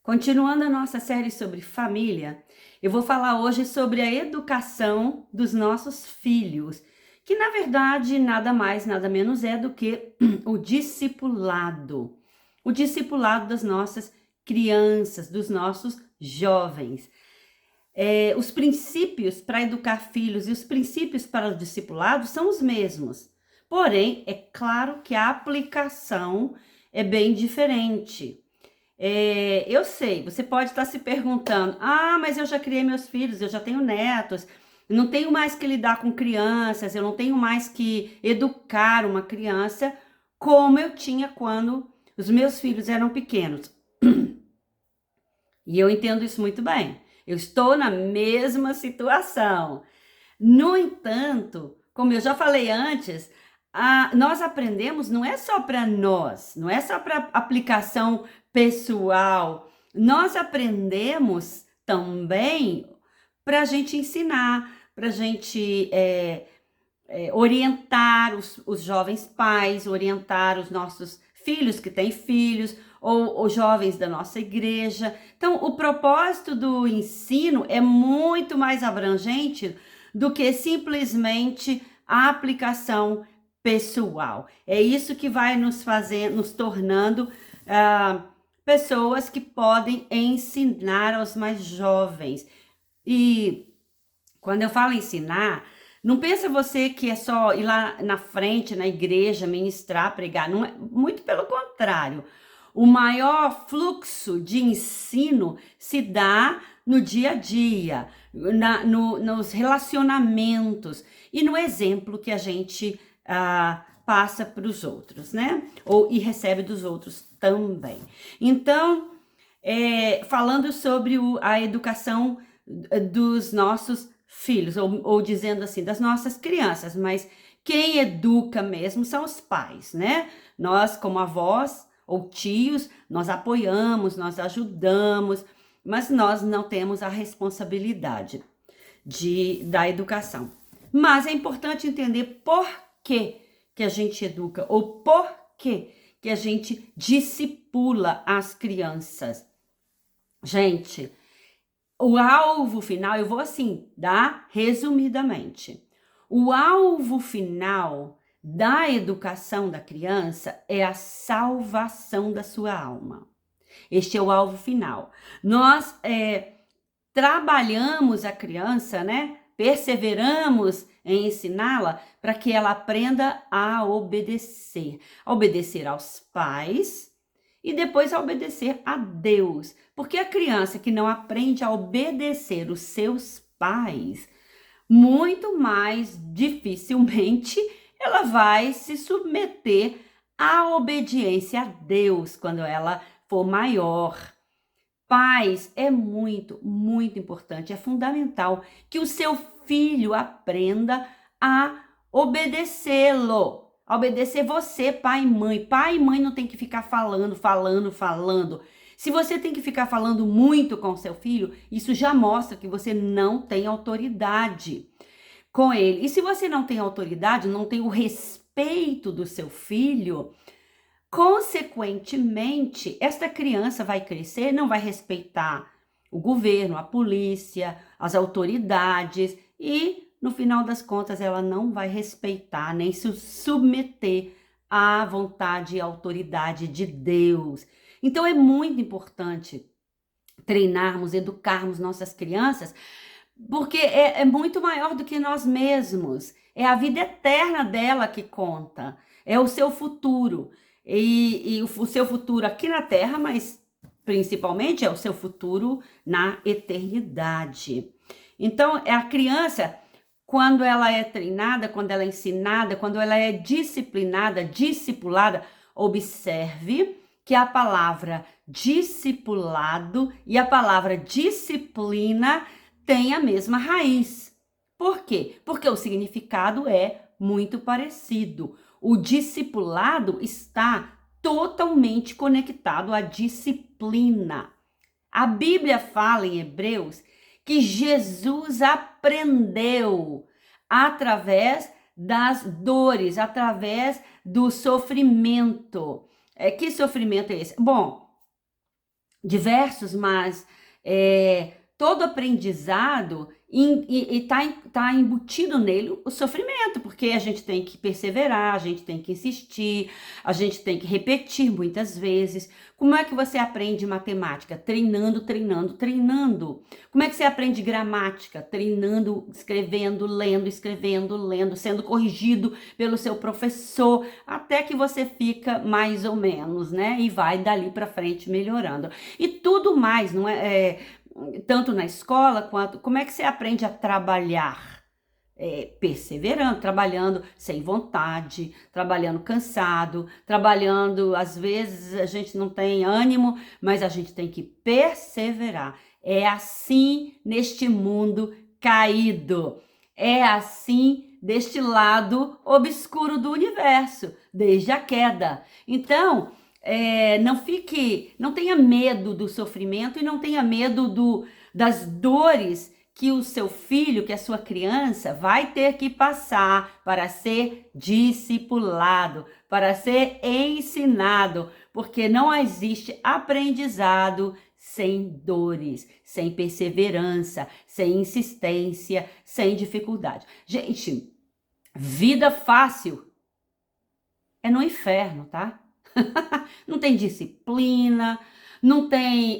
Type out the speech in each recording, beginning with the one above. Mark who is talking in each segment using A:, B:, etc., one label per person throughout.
A: Continuando a nossa série sobre família, eu vou falar hoje sobre a educação dos nossos filhos, que na verdade nada mais, nada menos é do que o discipulado. O discipulado das nossas crianças, dos nossos jovens. Os princípios para educar filhos e os princípios para o discipulado são os mesmos. Porém, é claro que a aplicação é bem diferente. Eu sei, você pode estar se perguntando, mas eu já criei meus filhos, eu já tenho netos, eu não tenho mais que lidar com crianças, eu não tenho mais que educar uma criança como eu tinha quando os meus filhos eram pequenos. E eu entendo isso muito bem, eu estou na mesma situação. No entanto, como eu já falei antes, nós aprendemos não é só para nós, não é só para aplicação pessoal, nós aprendemos também para a gente ensinar, para a gente orientar os jovens pais, orientar os nossos filhos que têm filhos, ou os jovens da nossa igreja. Então, o propósito do ensino é muito mais abrangente do que simplesmente a aplicação pessoal. É isso que vai nos tornando pessoas que podem ensinar aos mais jovens. E quando eu falo ensinar, não pensa você que é só ir lá na frente, na igreja, ministrar, pregar. Não é, muito pelo contrário. O maior fluxo de ensino se dá no dia a dia, nos relacionamentos e no exemplo que a gente passa para os outros, né? E recebe dos outros também. Então, falando sobre a educação dos nossos filhos, ou dizendo assim, das nossas crianças, mas quem educa mesmo são os pais, né? Nós, como avós ou tios, nós apoiamos, nós ajudamos, mas nós não temos a responsabilidade da educação. Mas é importante entender por que a gente educa, ou por que a gente discipula as crianças. Gente, o alvo final, eu vou assim, dar resumidamente. O alvo final da educação da criança é a salvação da sua alma. Este é o alvo final. Nós trabalhamos a criança, né? Perseveramos em ensiná-la para que ela aprenda a obedecer aos pais e depois a obedecer a Deus. Porque a criança que não aprende a obedecer os seus pais, muito mais dificilmente ela vai se submeter à obediência a Deus quando ela for maior. Pais, é muito, muito importante, é fundamental que o seu filho aprenda a obedecê-lo. A obedecer você, pai e mãe. Pai e mãe não tem que ficar falando. Se você tem que ficar falando muito com seu filho, isso já mostra que você não tem autoridade com ele. E se você não tem autoridade, não tem o respeito do seu filho, consequentemente, esta criança vai crescer, não vai respeitar o governo, a polícia, as autoridades e, no final das contas, ela não vai respeitar nem se submeter à vontade e autoridade de Deus. Então, é muito importante treinarmos, educarmos nossas crianças, porque é muito maior do que nós mesmos. É a vida eterna dela que conta, é o seu futuro. E o seu futuro aqui na Terra, mas principalmente é o seu futuro na eternidade. Então, a criança, quando ela é treinada, quando ela é ensinada, quando ela é disciplinada, discipulada, observe que a palavra discipulado e a palavra disciplina têm a mesma raiz. Por quê? Porque o significado é muito parecido. O discipulado está totalmente conectado à disciplina. A Bíblia fala em Hebreus que Jesus aprendeu através das dores, através do sofrimento. Que sofrimento é esse? Bom, diversos, mas todo aprendizado está embutido nele o sofrimento, porque a gente tem que perseverar, a gente tem que insistir, a gente tem que repetir muitas vezes. Como é que você aprende matemática? Treinando, treinando, treinando. Como é que você aprende gramática? Treinando, escrevendo, lendo, escrevendo, lendo, sendo corrigido pelo seu professor, até que você fica mais ou menos, né? E vai dali para frente melhorando. E tudo mais, não é, tanto na escola quanto como é que você aprende a trabalhar? Perseverando, trabalhando sem vontade, trabalhando cansado, trabalhando, às vezes a gente não tem ânimo, mas a gente tem que perseverar. É assim neste mundo caído. É assim deste lado obscuro do universo, desde a queda. Então, não tenha medo do sofrimento e não tenha medo das dores que o seu filho, que a sua criança vai ter que passar para ser discipulado, para ser ensinado, porque não existe aprendizado sem dores, sem perseverança, sem insistência, sem dificuldade. Gente, vida fácil é no inferno, tá? Não tem disciplina, não tem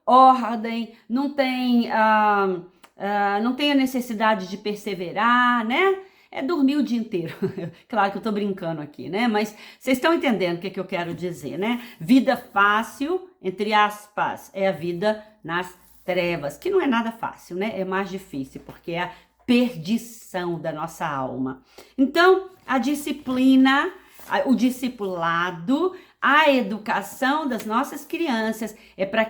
A: ordem, não tem a necessidade de perseverar, né? É dormir o dia inteiro. Claro que eu tô brincando aqui, né? Mas vocês estão entendendo o que eu quero dizer, né? Vida fácil, entre aspas, é a vida nas trevas, que não é nada fácil, né? É mais difícil, porque é a perdição da nossa alma. Então, a disciplina, o discipulado, a educação das nossas crianças é para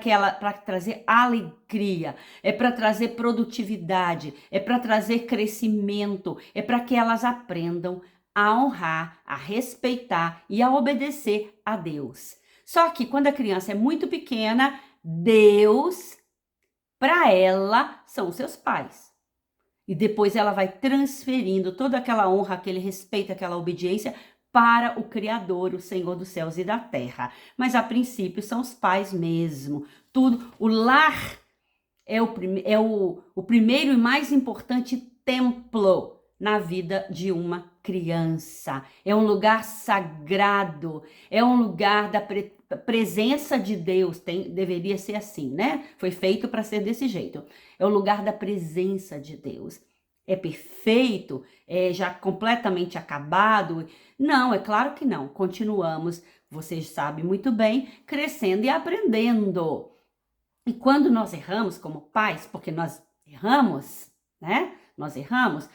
A: trazer alegria, é para trazer produtividade, é para trazer crescimento, é para que elas aprendam a honrar, a respeitar e a obedecer a Deus. Só que quando a criança é muito pequena, Deus, para ela, são os seus pais. E depois ela vai transferindo toda aquela honra, aquele respeito, aquela obediência para o Criador, o Senhor dos céus e da terra. Mas a princípio são os pais mesmo. Tudo, o lar é o primeiro e mais importante templo na vida de uma criança. É um lugar sagrado, é um lugar da presença de Deus, deveria ser assim, né? Foi feito para ser desse jeito. É o lugar da presença de Deus. É perfeito? É já completamente acabado? Não, é claro que não. Continuamos, vocês sabem muito bem, crescendo e aprendendo. E quando nós erramos como pais, porque nós erramos, né? Nós erramos,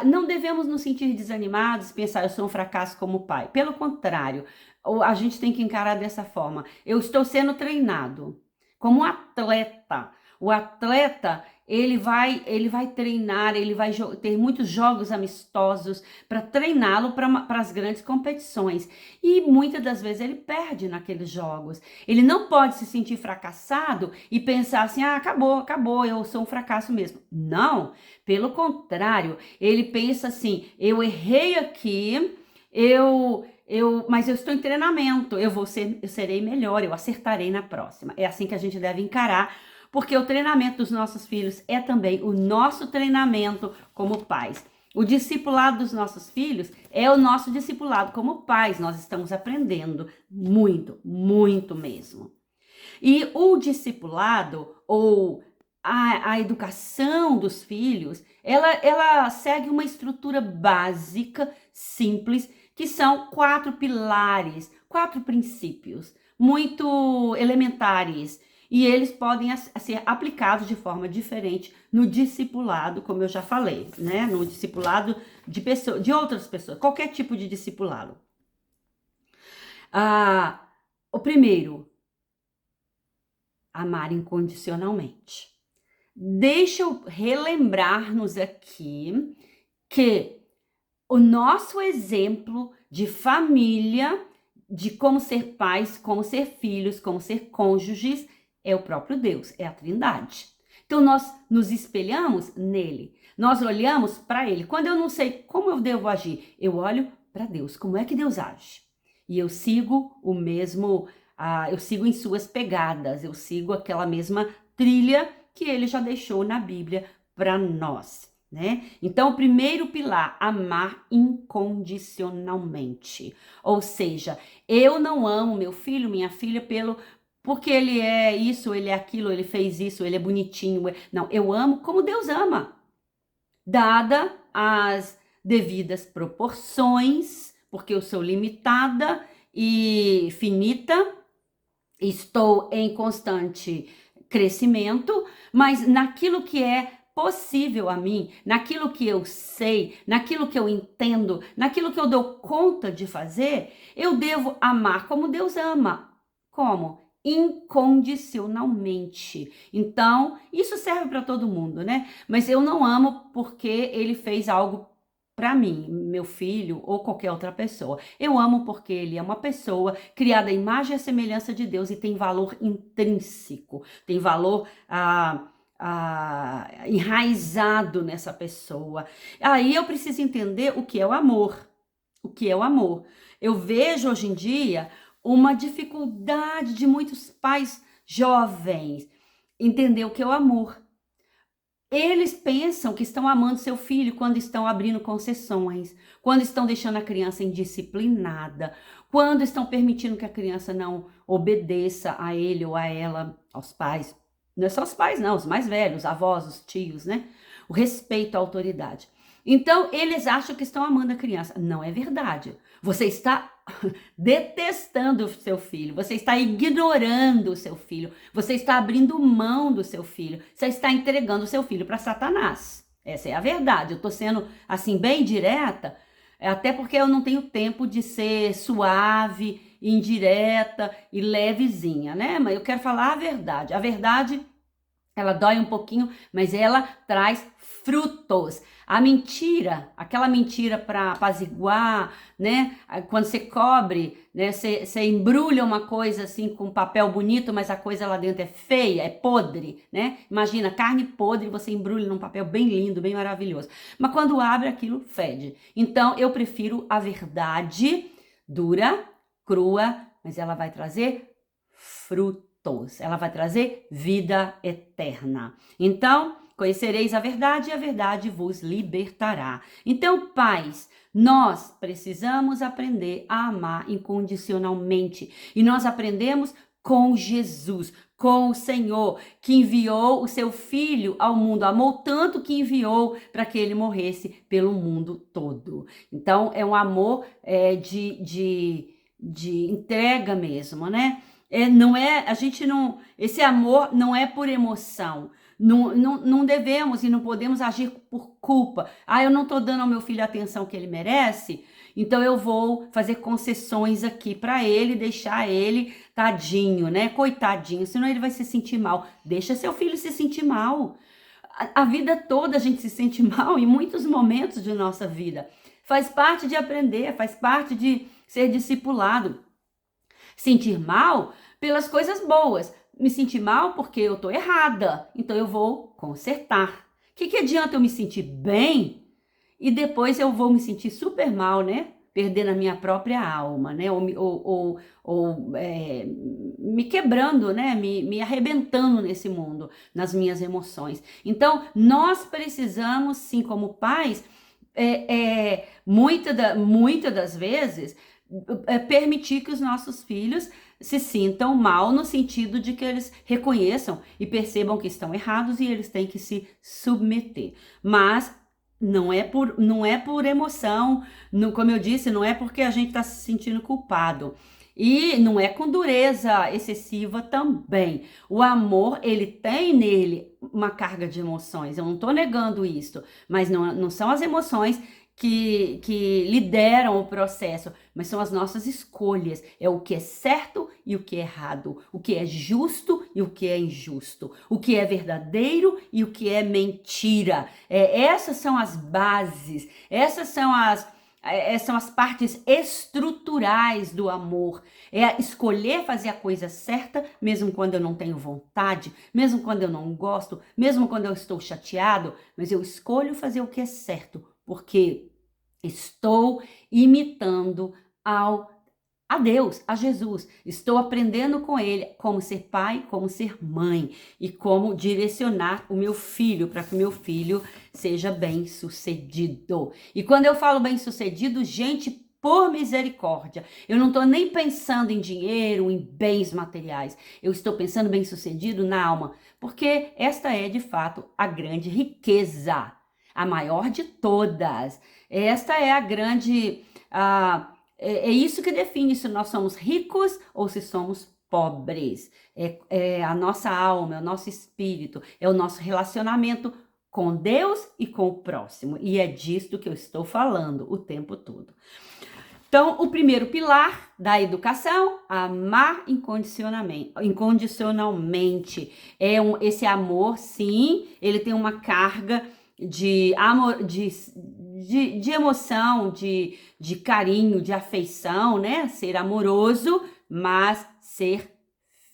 A: não devemos nos sentir desanimados, pensar eu sou um fracasso como pai. Pelo contrário, a gente tem que encarar dessa forma. Eu estou sendo treinado como um atleta. O atleta, ele vai treinar, ele vai ter muitos jogos amistosos para treiná-lo para as grandes competições. E muitas das vezes ele perde naqueles jogos. Ele não pode se sentir fracassado e pensar assim, acabou, eu sou um fracasso mesmo. Não, pelo contrário, ele pensa assim, eu errei aqui, mas eu estou em treinamento, eu serei melhor, eu acertarei na próxima. É assim que a gente deve encarar, porque o treinamento dos nossos filhos é também o nosso treinamento como pais. O discipulado dos nossos filhos é o nosso discipulado como pais. Nós estamos aprendendo muito, muito mesmo. E o discipulado ou a educação dos filhos, ela segue uma estrutura básica, simples, que são 4 pilares, 4 princípios, muito elementares. E eles podem ser aplicados de forma diferente no discipulado, como eu já falei, né? No discipulado de outras pessoas, qualquer tipo de discipulado. O primeiro, amar incondicionalmente. Deixa eu relembrar-nos aqui que o nosso exemplo de família, de como ser pais, como ser filhos, como ser cônjuges, é o próprio Deus, é a Trindade. Então nós nos espelhamos nele, nós olhamos para ele. Quando eu não sei como eu devo agir, eu olho para Deus, como é que Deus age? E eu sigo eu sigo em suas pegadas, eu sigo aquela mesma trilha que ele já deixou na Bíblia para nós, né? Então, o primeiro pilar, amar incondicionalmente. Ou seja, eu não amo meu filho, minha filha, porque ele é isso, ele é aquilo, ele fez isso, ele é bonitinho. Não, eu amo como Deus ama, dada as devidas proporções, porque eu sou limitada e finita, estou em constante crescimento, mas naquilo que é possível a mim, naquilo que eu sei, naquilo que eu entendo, naquilo que eu dou conta de fazer, eu devo amar como Deus ama. Como? Incondicionalmente. Então, isso serve para todo mundo, né? Mas eu não amo porque ele fez algo para mim, meu filho ou qualquer outra pessoa. Eu amo porque ele é uma pessoa criada à imagem e à semelhança de Deus e tem valor intrínseco, tem valor enraizado nessa pessoa. Aí eu preciso entender o que é o amor. O que é o amor? Eu vejo hoje em dia uma dificuldade de muitos pais jovens entender o que é o amor. Eles pensam que estão amando seu filho quando estão abrindo concessões, quando estão deixando a criança indisciplinada, quando estão permitindo que a criança não obedeça a ele ou a ela, aos pais. Não é só os pais, não, os mais velhos, os avós, os tios, né? O respeito à autoridade. Então, eles acham que estão amando a criança. Não é verdade. Você está detestando o seu filho, você está ignorando o seu filho, você está abrindo mão do seu filho, você está entregando o seu filho para Satanás. Essa é a verdade. Eu estou sendo assim bem direta, até porque eu não tenho tempo de ser suave, indireta e levezinha, né? Mas eu quero falar a verdade. A verdade, ela dói um pouquinho, mas ela traz frutos. A mentira, aquela mentira para apaziguar, né? Quando você cobre, né? Você embrulha uma coisa assim com papel bonito, mas a coisa lá dentro é feia, é podre, né? Imagina, carne podre, você embrulha num papel bem lindo, bem maravilhoso. Mas quando abre, aquilo fede. Então, eu prefiro a verdade dura, crua, mas ela vai trazer frutos. Ela vai trazer vida eterna. Então, conhecereis a verdade e a verdade vos libertará. Então, pais, nós precisamos aprender a amar incondicionalmente. E nós aprendemos com Jesus, com o Senhor, que enviou o seu Filho ao mundo. Amou tanto que enviou para que ele morresse pelo mundo todo. Então, é um amor de entrega mesmo, né? Não é, a gente não, esse amor não é por emoção. Não devemos e não podemos agir por culpa. Eu não estou dando ao meu filho a atenção que ele merece, então eu vou fazer concessões aqui para ele, deixar ele tadinho, né? Coitadinho, senão ele vai se sentir mal. Deixa seu filho se sentir mal. A vida toda a gente se sente mal em muitos momentos de nossa vida. Faz parte de aprender, faz parte de ser discipulado. Sentir mal pelas coisas boas. Me sentir mal porque eu tô errada. Então eu vou consertar. O que adianta eu me sentir bem e depois eu vou me sentir super mal, né? Perdendo a minha própria alma, né? Ou me quebrando, né? Me arrebentando nesse mundo, nas minhas emoções. Então, nós precisamos, sim, como pais, muitas das vezes, permitir que os nossos filhos se sintam mal no sentido de que eles reconheçam e percebam que estão errados e eles têm que se submeter. Mas não é por emoção, como eu disse, não é porque a gente está se sentindo culpado. E não é com dureza excessiva também. O amor, ele tem nele uma carga de emoções. Eu não estou negando isso, mas não são as emoções que lideram o processo, mas são as nossas escolhas. É o que é certo e o que é errado, o que é justo e o que é injusto, o que é verdadeiro e o que é mentira. Essas são as bases, essas são as partes estruturais do amor. É escolher fazer a coisa certa, mesmo quando eu não tenho vontade, mesmo quando eu não gosto, mesmo quando eu estou chateado, mas eu escolho fazer o que é certo, porque estou imitando a Deus, a Jesus. Estou aprendendo com ele como ser pai, como ser mãe e como direcionar o meu filho para que o meu filho seja bem-sucedido. E quando eu falo bem-sucedido, gente, por misericórdia, eu não estou nem pensando em dinheiro, em bens materiais. Eu estou pensando bem-sucedido na alma, porque esta é de fato a grande riqueza, a maior de todas. Esta é a grande... É isso que define se nós somos ricos ou se somos pobres. É a nossa alma, é o nosso espírito, é o nosso relacionamento com Deus e com o próximo. E é disto que eu estou falando o tempo todo. Então, o primeiro pilar da educação, amar incondicionalmente. Esse amor, sim, ele tem uma carga de amor, de emoção, de carinho, de afeição, né? Ser amoroso, mas ser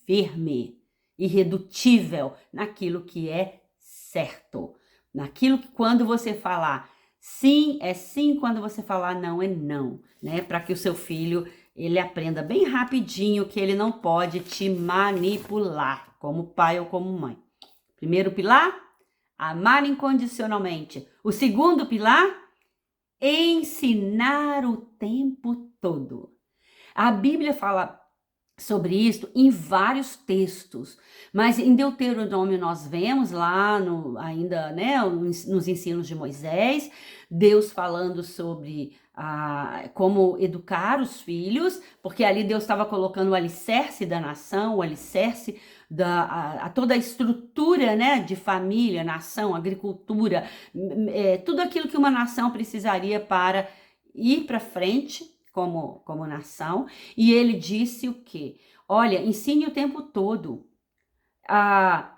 A: firme, irredutível naquilo que é certo. Naquilo que quando você falar sim é sim, quando você falar não é não, né? Para que o seu filho ele aprenda bem rapidinho que ele não pode te manipular, como pai ou como mãe. Primeiro pilar, amar incondicionalmente. O segundo pilar, ensinar o tempo todo. A Bíblia fala sobre isso em vários textos, mas em Deuteronômio nós vemos lá ainda, né, nos ensinos de Moisés, Deus falando sobre como educar os filhos, porque ali Deus estava colocando o alicerce da nação, o alicerce toda a estrutura, né, de família, nação, agricultura, tudo aquilo que uma nação precisaria para ir para frente como nação. E ele disse o quê? Olha, ensine o tempo todo,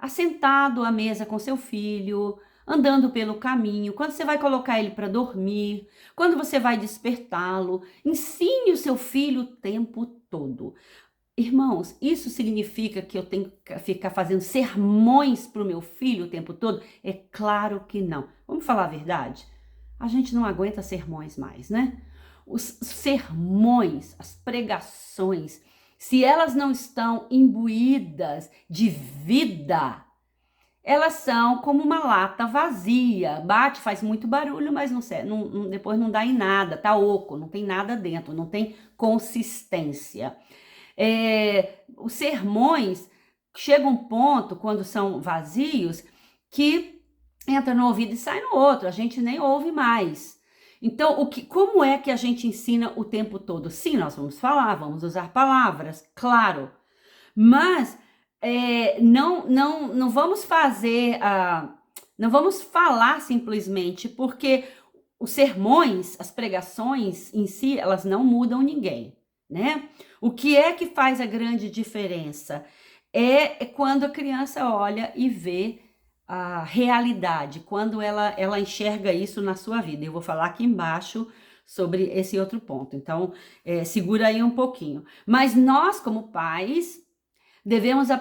A: assentado à mesa com seu filho, andando pelo caminho, quando você vai colocar ele para dormir, quando você vai despertá-lo, ensine o seu filho o tempo todo. Irmãos, isso significa que eu tenho que ficar fazendo sermões para o meu filho o tempo todo? É claro que não. Vamos falar a verdade? A gente não aguenta sermões mais, né? Os sermões, as pregações, se elas não estão imbuídas de vida, elas são como uma lata vazia. Bate, faz muito barulho, mas depois não dá em nada, tá oco, não tem nada dentro, não tem consistência. Os sermões chegam a um ponto, quando são vazios, que entra no ouvido e sai no outro, a gente nem ouve mais. Então, como é que a gente ensina o tempo todo? Sim, nós vamos falar, vamos usar palavras, claro, mas não vamos não vamos falar simplesmente, porque os sermões, as pregações em si, elas não mudam ninguém, né? O que é que faz a grande diferença? É quando a criança olha e vê a realidade, quando ela enxerga isso na sua vida. Eu vou falar aqui embaixo sobre esse outro ponto, então segura aí um pouquinho. Mas nós, como pais,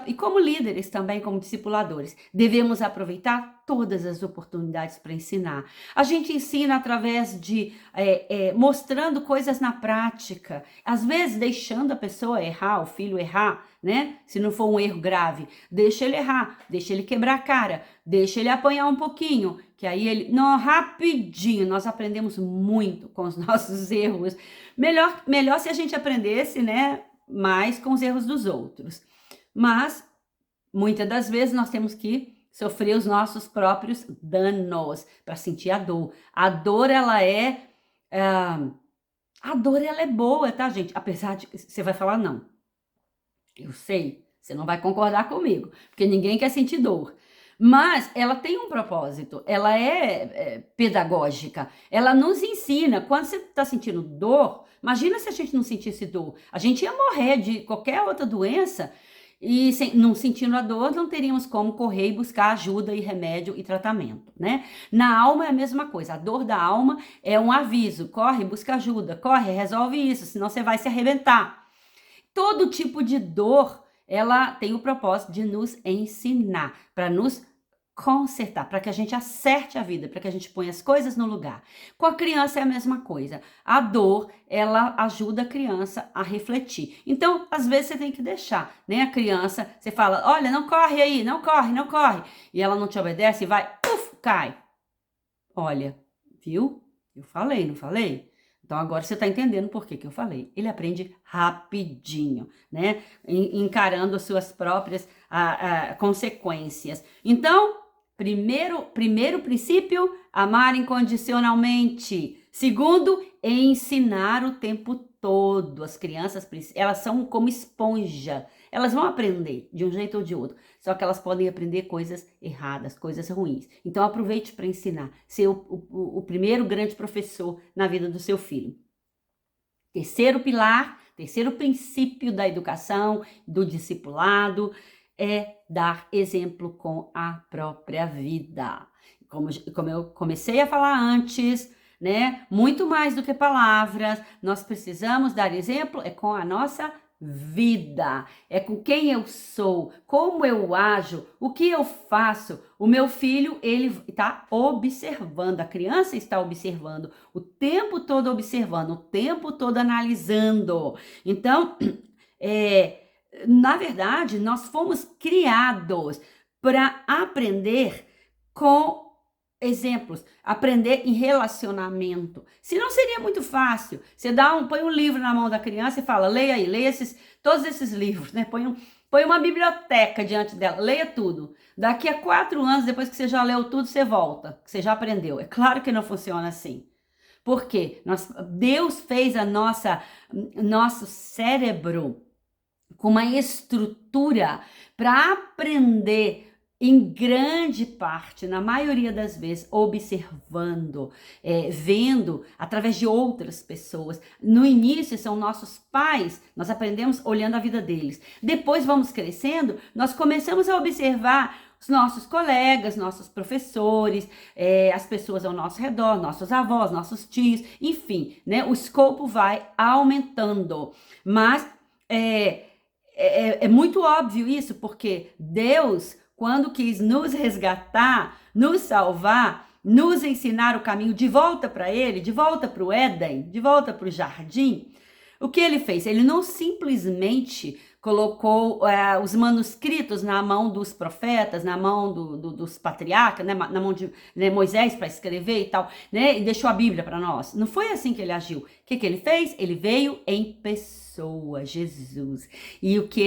A: e como líderes também, como discipuladores, devemos aproveitar todas as oportunidades para ensinar. A gente ensina através de mostrando coisas na prática, às vezes deixando a pessoa errar, o filho errar, né? Se não for um erro grave, deixa ele errar, deixa ele quebrar a cara, deixa ele apanhar um pouquinho, que aí rapidinho, nós aprendemos muito com os nossos erros. Melhor se a gente aprendesse, né, mais com os erros dos outros. Mas, muitas das vezes, nós temos que sofrer os nossos próprios danos para sentir a dor. A dor, ela é boa, tá, gente? Apesar de... Você vai falar não. Eu sei, você não vai concordar comigo, porque ninguém quer sentir dor. Mas ela tem um propósito, ela é pedagógica, ela nos ensina. Quando você está sentindo dor, imagina se a gente não sentisse dor. A gente ia morrer de qualquer outra doença e não sentindo a dor, não teríamos como correr e buscar ajuda e remédio e tratamento, né? Na alma é a mesma coisa, a dor da alma é um aviso, corre, busca ajuda, corre, resolve isso, senão você vai se arrebentar. Todo tipo de dor, ela tem o propósito de nos ensinar, para nos consertar, para que a gente acerte a vida, para que a gente ponha as coisas no lugar. Com a criança é a mesma coisa. A dor, ela ajuda a criança a refletir. Então, às vezes você tem que deixar, né? A criança, você fala, olha, não corre aí, não corre, não corre. E ela não te obedece e vai, cai. Olha, viu? Eu falei, não falei? Então, agora você está entendendo por que eu falei. Ele aprende rapidinho, né? Encarando as suas próprias consequências. Então, primeiro princípio, amar incondicionalmente. Segundo, ensinar o tempo todo. As crianças, elas são como esponja. Elas vão aprender de um jeito ou de outro. Só que elas podem aprender coisas erradas, coisas ruins. Então, aproveite para ensinar. Ser o primeiro grande professor na vida do seu filho. Terceiro pilar, terceiro princípio da educação, do discipulado, é dar exemplo com a própria vida. Como eu comecei a falar antes, né? Muito mais do que palavras, nós precisamos dar exemplo com a nossa vida, é com quem eu sou, como eu ajo, o que eu faço. O meu filho, ele está observando, a criança está observando, o tempo todo observando, o tempo todo analisando. Então, na verdade, nós fomos criados para aprender com exemplos, aprender em relacionamento. Se não seria muito fácil, você põe um livro na mão da criança e fala, leia aí, leia todos esses livros, né? Põe uma biblioteca diante dela, leia tudo. Daqui a 4 anos, depois que você já leu tudo, você volta, que você já aprendeu. É claro que não funciona assim. Por quê? Deus fez nosso cérebro com uma estrutura para aprender em grande parte, na maioria das vezes, observando, vendo através de outras pessoas. No início são nossos pais, nós aprendemos olhando a vida deles. Depois vamos crescendo, nós começamos a observar os nossos colegas, nossos professores, as pessoas ao nosso redor, nossos avós, nossos tios, enfim, né? O escopo vai aumentando. Mas é muito óbvio isso, porque Deus, quando quis nos resgatar, nos salvar, nos ensinar o caminho de volta para Ele, de volta para o Éden, de volta para o jardim, o que Ele fez? Ele não simplesmente colocou os manuscritos na mão dos profetas, na mão dos patriarcas, né, na mão de Moisés para escrever e tal, né, e deixou a Bíblia para nós. Não foi assim que Ele agiu. O que Ele fez? Ele veio em pessoa, Jesus. E o que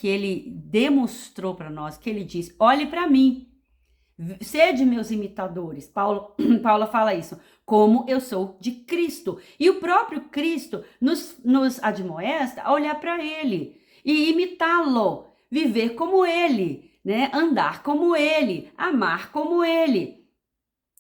A: ele demonstrou para nós, que Ele disse, olhe para mim, sede meus imitadores. Paulo fala isso, como eu sou de Cristo. E o próprio Cristo nos admoesta a olhar para Ele e imitá-lo, viver como Ele, né? Andar como Ele, amar como Ele.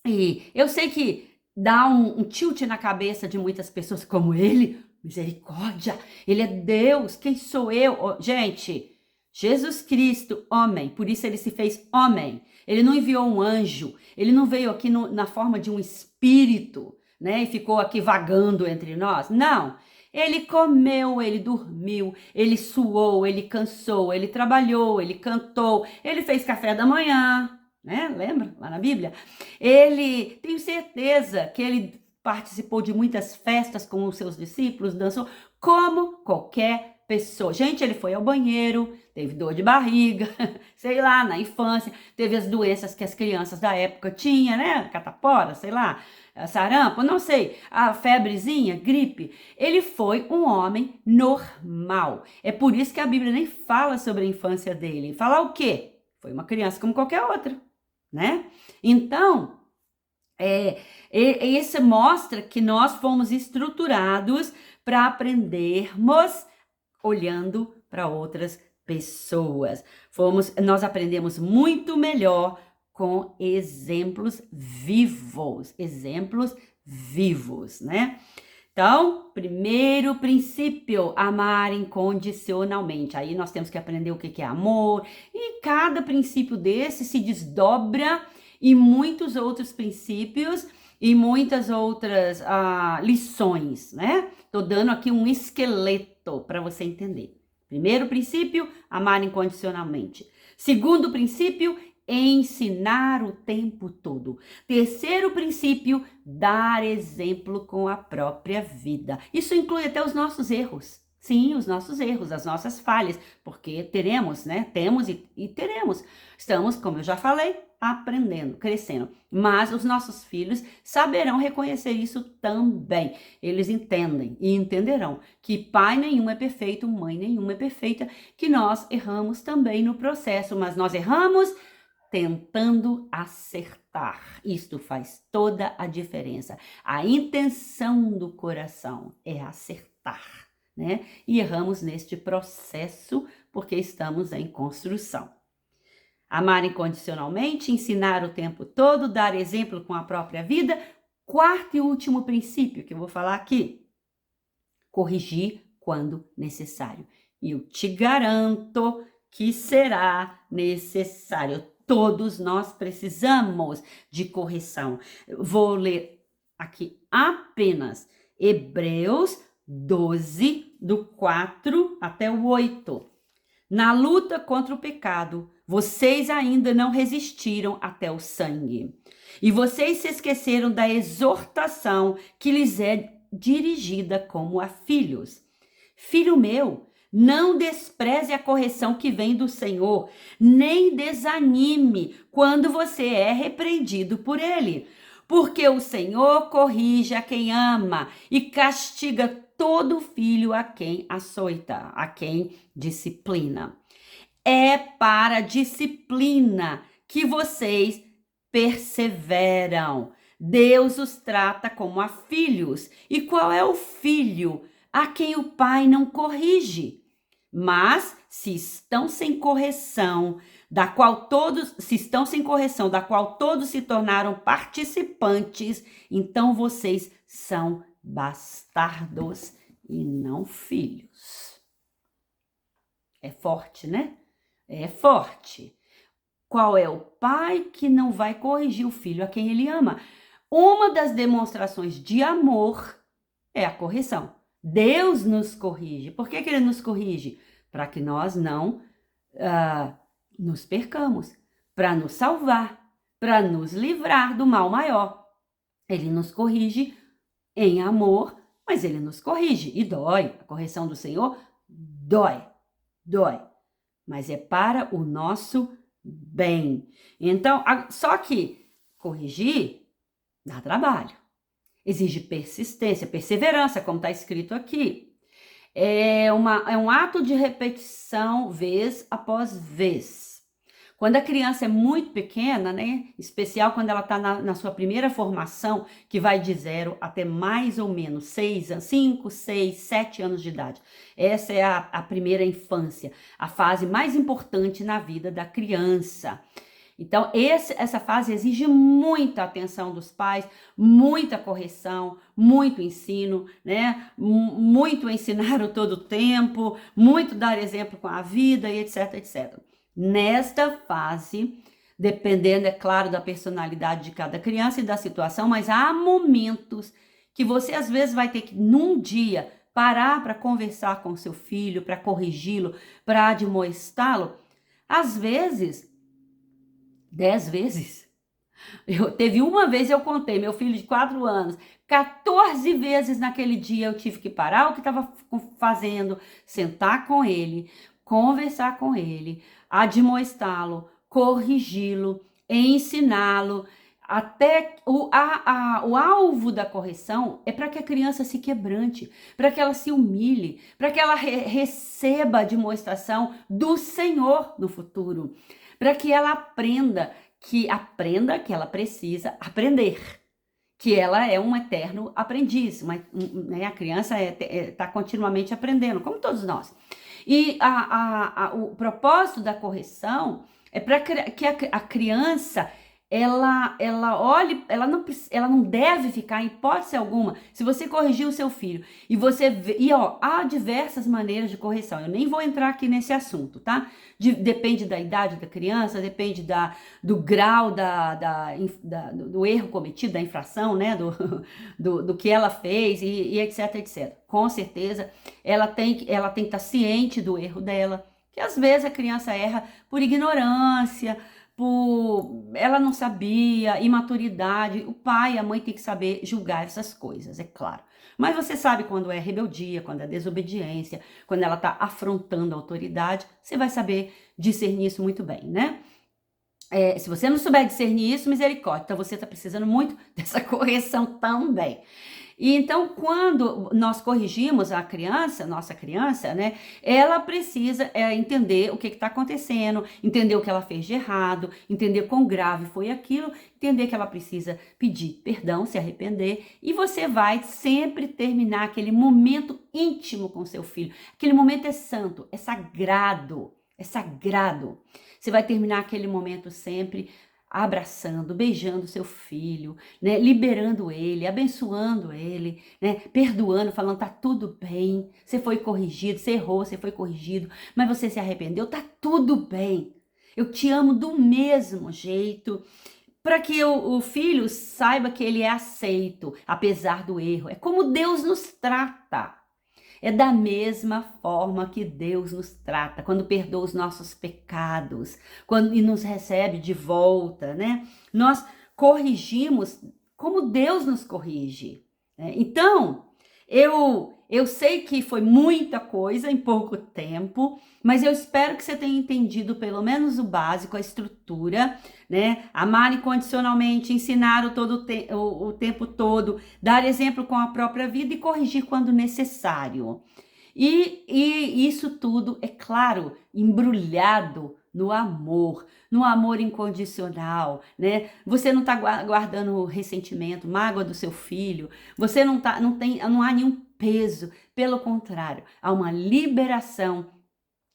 A: E eu sei que dá um tilt na cabeça de muitas pessoas, como Ele, misericórdia, Ele é Deus, quem sou eu? Gente, Jesus Cristo, homem, por isso Ele se fez homem. Ele não enviou um anjo, Ele não veio aqui na forma de um espírito, né? E ficou aqui vagando entre nós. Não. Ele comeu, ele dormiu, ele suou, ele cansou, ele trabalhou, ele cantou, ele fez café da manhã, né? Lembra? Lá na Bíblia. Tenho certeza que ele participou de muitas festas com os seus discípulos, dançou como qualquer pessoa. Gente, ele foi ao banheiro, teve dor de barriga, sei lá, na infância, teve as doenças que as crianças da época tinham, né? Catapora, sei lá, sarampo, não sei, a febrezinha, gripe. Ele foi um homem normal. É por isso que a Bíblia nem fala sobre a infância dele. Fala o quê? Foi uma criança como qualquer outra, né? Então, isso mostra que nós fomos estruturados para aprendermos olhando para outras pessoas. Nós aprendemos muito melhor com exemplos vivos, né? Então, primeiro princípio, amar incondicionalmente. Aí nós temos que aprender o que é amor, e cada princípio desse se desdobra em muitos outros princípios e muitas outras lições, né? Tô dando aqui um esqueleto para você entender. Primeiro princípio, amar incondicionalmente. Segundo princípio, ensinar o tempo todo. Terceiro princípio, dar exemplo com a própria vida. Isso inclui até os nossos erros. Sim, os nossos erros, as nossas falhas, porque teremos, né? Temos e teremos. Estamos, como eu já falei, aprendendo, crescendo. Mas os nossos filhos saberão reconhecer isso também. Eles entendem e entenderão que pai nenhum é perfeito, mãe nenhuma é perfeita, que nós erramos também no processo, mas nós erramos tentando acertar. Isto faz toda a diferença. A intenção do coração é acertar, né? E erramos neste processo porque estamos em construção. Amar incondicionalmente, ensinar o tempo todo, dar exemplo com a própria vida. Quarto e último princípio que eu vou falar aqui: corrigir quando necessário. E eu te garanto que será necessário. Todos nós precisamos de correção. Vou ler aqui apenas Hebreus 12, do 4 até o 8. Na luta contra o pecado, vocês ainda não resistiram até o sangue. E vocês se esqueceram da exortação que lhes é dirigida como a filhos. Filho meu, não despreze a correção que vem do Senhor, nem desanime quando você é repreendido por ele. Porque o Senhor corrige a quem ama e castiga todo filho a quem açoita, a quem disciplina. É para a disciplina que vocês perseveram. Deus os trata como a filhos. E qual é o filho a quem o pai não corrige? Mas se estão sem correção, da qual todos se tornaram participantes, então vocês são bastardos e não filhos. É forte, né? É forte. Qual é o pai que não vai corrigir o filho a quem ele ama? Uma das demonstrações de amor é a correção. Deus nos corrige. Por que ele nos corrige? Para que nós não nos percamos, para nos salvar, para nos livrar do mal maior. Ele nos corrige em amor, mas ele nos corrige e dói. A correção do Senhor dói. Mas é para o nosso bem. Então, só que corrigir dá trabalho. Exige persistência, perseverança, como está escrito aqui. É um ato de repetição vez após vez. Quando a criança é muito pequena, né, em especial quando ela está na sua primeira formação, que vai de 0 até mais ou menos 5, 6, 7 anos de idade. Essa é a primeira infância, a fase mais importante na vida da criança. Então, essa fase exige muita atenção dos pais, muita correção, muito ensino, né? Muito ensinar o todo o tempo, muito dar exemplo com a vida e etc, etc. Nesta fase, dependendo, é claro, da personalidade de cada criança e da situação, mas há momentos que você às vezes vai ter que, num dia, parar para conversar com seu filho, para corrigi-lo, para admoestá-lo. Às vezes, 10 vezes. Teve uma vez, eu contei, meu filho de 4 anos, 14 vezes naquele dia eu tive que parar o que estava fazendo, sentar com ele, conversar com ele, admoestá-lo, corrigi-lo, ensiná-lo. Até o alvo da correção é para que a criança se quebrante, para que ela se humilhe, para que ela receba a demonstração do Senhor no futuro, para que ela aprenda que ela precisa aprender, que ela é um eterno aprendiz, né? A criança está continuamente aprendendo, como todos nós. E o propósito da correção é para que a criança ela olhe, ela não deve ficar em hipótese alguma. Se você corrigir o seu filho e você vê, há diversas maneiras de correção. Eu nem vou entrar aqui nesse assunto, tá? Depende da idade da criança, depende do grau do erro cometido, da infração, né? Do que ela fez e etc, etc. Com certeza, ela tem que estar ciente do erro dela, que às vezes a criança erra por ignorância, por ela não sabia, imaturidade. O pai e a mãe têm que saber julgar essas coisas, é claro. Mas você sabe quando é rebeldia, quando é desobediência, quando ela está afrontando a autoridade, você vai saber discernir isso muito bem, né? Se você não souber discernir isso, misericórdia. Então você está precisando muito dessa correção também. E então, quando nós corrigimos a criança, nossa criança, né, ela precisa entender o que está acontecendo, entender o que ela fez de errado, entender quão grave foi aquilo, entender que ela precisa pedir perdão, se arrepender, e você vai sempre terminar aquele momento íntimo com seu filho. Aquele momento é santo, é sagrado, é sagrado. Você vai terminar aquele momento sempre abraçando, beijando seu filho, né, liberando ele, abençoando ele, né, perdoando, falando tá tudo bem, você foi corrigido, você errou, você foi corrigido, mas você se arrependeu, tá tudo bem. Eu te amo do mesmo jeito, para que o filho saiba que ele é aceito, apesar do erro. É como Deus nos trata. É da mesma forma que Deus nos trata, quando perdoa os nossos pecados, quando e nos recebe de volta, né? Nós corrigimos como Deus nos corrige, né? Então, eu sei que foi muita coisa em pouco tempo, mas eu espero que você tenha entendido pelo menos o básico, a estrutura, né? Amar incondicionalmente, ensinar o tempo todo, dar exemplo com a própria vida e corrigir quando necessário. E isso tudo, é claro, embrulhado no amor incondicional, né? Você não está guardando ressentimento, mágoa do seu filho, você não há nenhum peso, pelo contrário, há uma liberação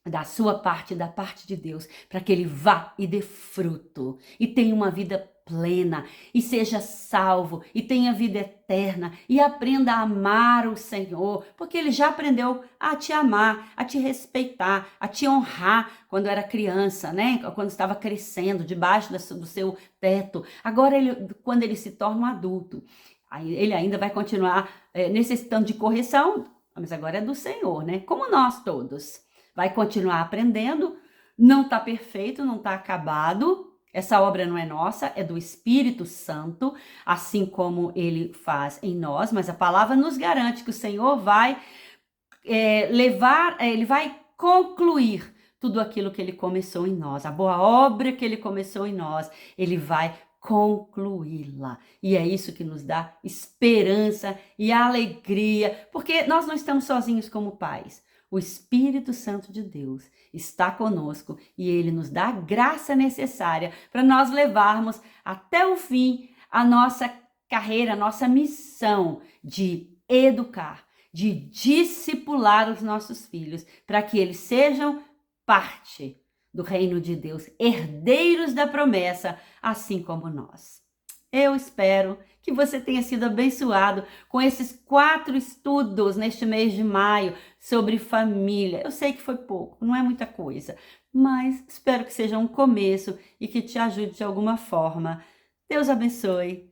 A: da sua parte, da parte de Deus, para que ele vá e dê fruto, e tenha uma vida plena, e seja salvo, e tenha vida eterna, e aprenda a amar o Senhor, porque ele já aprendeu a te amar, a te respeitar, a te honrar quando era criança, né? Quando estava crescendo, debaixo do seu teto. Agora, quando ele se torna um adulto, ele ainda vai continuar necessitando de correção, mas agora é do Senhor, né? Como nós todos. Vai continuar aprendendo, não está perfeito, não está acabado. Essa obra não é nossa, é do Espírito Santo, assim como ele faz em nós, mas a palavra nos garante que o Senhor vai ele vai concluir tudo aquilo que ele começou em nós, a boa obra que ele começou em nós, ele vai concluí-la. E é isso que nos dá esperança e alegria, porque nós não estamos sozinhos como pais. O Espírito Santo de Deus está conosco e ele nos dá a graça necessária para nós levarmos até o fim a nossa carreira, a nossa missão de educar, de discipular os nossos filhos, para que eles sejam parte do reino de Deus, herdeiros da promessa, assim como nós. Eu espero que você tenha sido abençoado com esses 4 estudos neste mês de maio sobre família. Eu sei que foi pouco, não é muita coisa, mas espero que seja um começo e que te ajude de alguma forma. Deus abençoe.